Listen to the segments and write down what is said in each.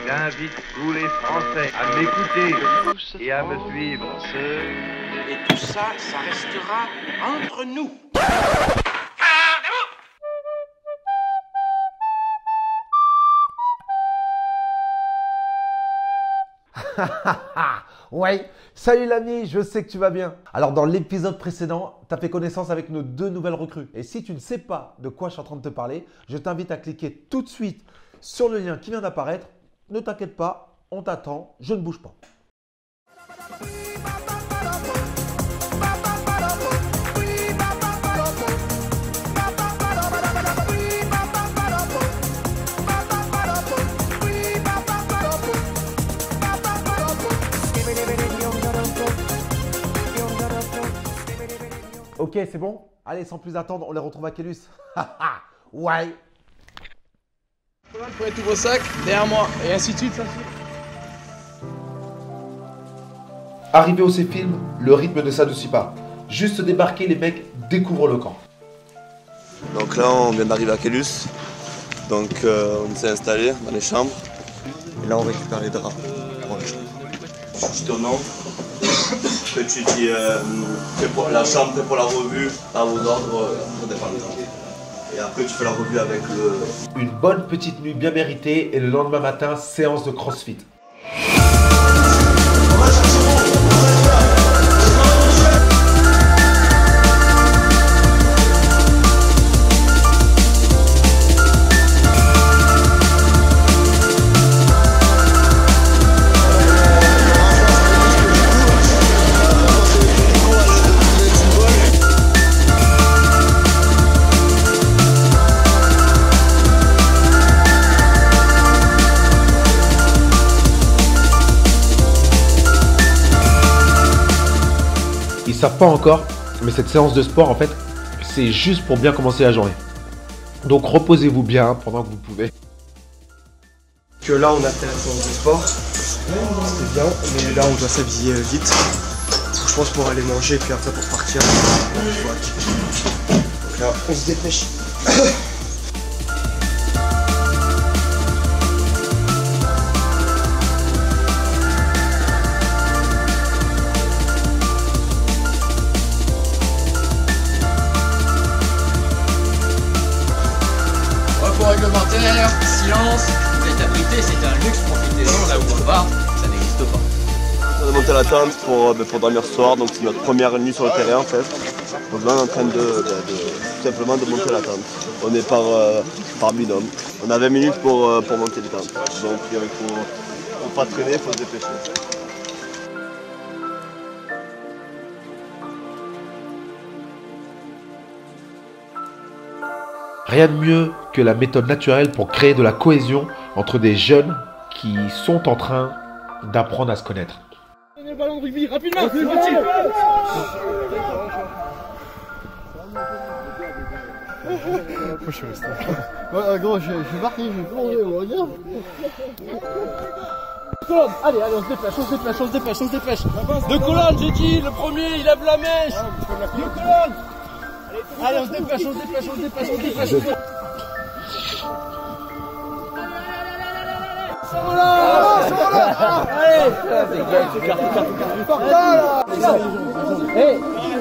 J'invite tous les Français à m'écouter et à me suivre. Et tout ça, ça restera entre nous. Ouais, salut l'ami, je sais que tu vas bien. Alors dans l'épisode précédent, tu as fait connaissance avec nos 2 nouvelles recrues. Et si tu ne sais pas de quoi je suis en train de te parler, je t'invite à cliquer tout de suite sur le lien qui vient d'apparaître. Ne t'inquiète pas, on t'attend, je ne bouge pas. Ok, c'est bon? Allez, sans plus attendre, on les retrouve à Kélus. Ouais. Il faut mettre tout vos sacs derrière moi, et ainsi de suite, ça suit. Arrivé au C-Film, le rythme ne s'adoucit pas. Juste débarquer, les mecs découvrent le camp. Donc là, on vient d'arriver à Kélus. Donc on s'est installé dans les chambres. Et là, on récupère les draps pour les chambres. Tu dis ton nom, que tu dis la chambre, t'es pour la revue, à vos ordres, pour dépendre du temps. Et après, tu fais la revue avec le... Une bonne petite nuit bien méritée et le lendemain matin, séance de CrossFit. Ils savent pas encore, mais cette séance de sport, en fait, c'est juste pour bien commencer la journée. Donc reposez-vous bien pendant que vous pouvez. Que là, on a fait la séance de sport, c'est bien, mais là, on doit s'habiller vite. Je pense pour aller manger, puis après pour partir. Donc là, on se dépêche. Réglementaire, silence, vous êtes abrité, c'est un luxe, profitez-en, là où on va, ça n'existe pas. On a monté la tente pour dormir ce soir, donc c'est notre première nuit sur le terrain en fait. Donc là on est en train tout simplement de monter la tente. On est par binôme. On a 20 minutes pour monter les tentes. Donc il faut pas traîner, il faut se dépêcher. Rien de mieux que la méthode naturelle pour créer de la cohésion entre des jeunes qui sont en train d'apprendre à se connaître. Donnez le ballon de rugby, rapidement, c'est parti. Moi je suis resté. Ouais, gros, je suis parti, je vais plonger, regarde. Allez, on se dépêche. Deux colonnes, j'ai dit, le premier, il lève la mèche. Deux colonnes. Allez, on se dépêche.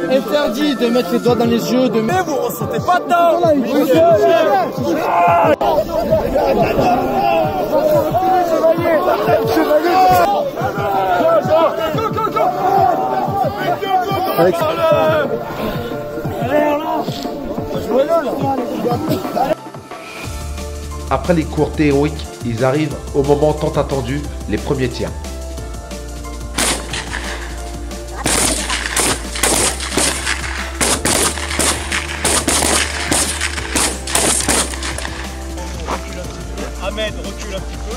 Allez, interdit de mettre les doigts dans les yeux, mais vous ressentez pas dedans. Après les cours théoriques, ils arrivent au moment tant attendu, les premiers tirs. Ahmed recule un petit peu.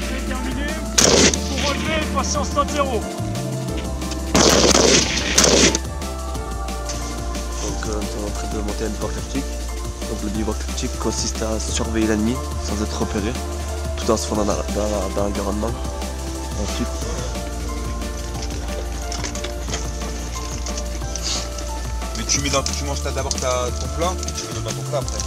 C'est terminé. Pour relever, passer en stade 0. Donc nous sommes en train de monter un bivouac tactique. Donc le bivouac tactique consiste à surveiller l'ennemi sans être repéré, tout en se fondant dans l'environnement. Ensuite, mais tu manges d'abord ton plat et tu fais dans ton plat après.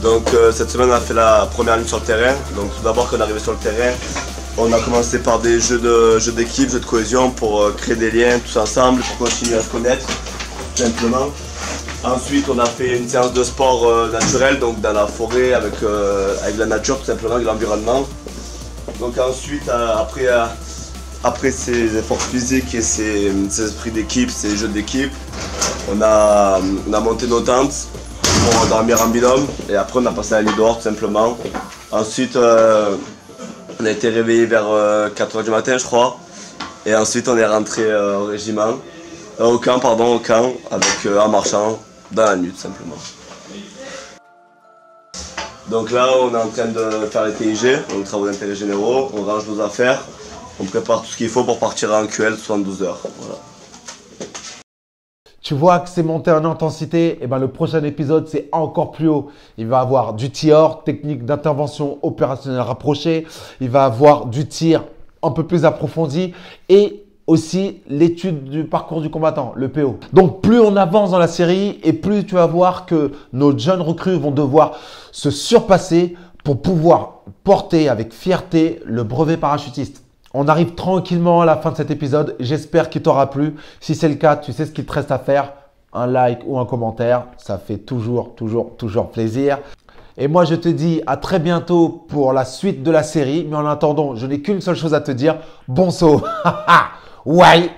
Donc cette semaine on a fait la première ligne sur le terrain. Donc tout d'abord quand on est arrivé sur le terrain, on a commencé par des jeux d'équipe, jeux de cohésion pour créer des liens tous ensemble, pour continuer à se connaître, tout simplement. Ensuite on a fait une séance de sport naturel, donc dans la forêt avec la nature tout simplement, avec l'environnement. Donc ensuite après ces efforts physiques et ces esprits d'équipe, ces jeux d'équipe, on a monté nos tentes pour dormir en binôme et après on a passé la nuit dehors tout simplement. Ensuite on a été réveillé vers 4 h du matin je crois et ensuite on est rentré au camp en marchant dans la nuit tout simplement. Donc là on est en train de faire les TIG, donc travaux d'intérêt généraux, on range nos affaires, on prépare tout ce qu'il faut pour partir en QL 72 heures. Voilà. Tu vois que c'est monté en intensité, et ben le prochain épisode c'est encore plus haut. Il va avoir du TIOR, technique d'intervention opérationnelle rapprochée, il va avoir du tir un peu plus approfondi et aussi l'étude du parcours du combattant, le PO. Donc plus on avance dans la série et plus tu vas voir que nos jeunes recrues vont devoir se surpasser pour pouvoir porter avec fierté le brevet parachutiste. On arrive tranquillement à la fin de cet épisode. J'espère qu'il t'aura plu. Si c'est le cas, tu sais ce qu'il te reste à faire. Un like ou un commentaire. Ça fait toujours plaisir. Et moi, je te dis à très bientôt pour la suite de la série. Mais en attendant, je n'ai qu'une seule chose à te dire. Bon saut. Ouais.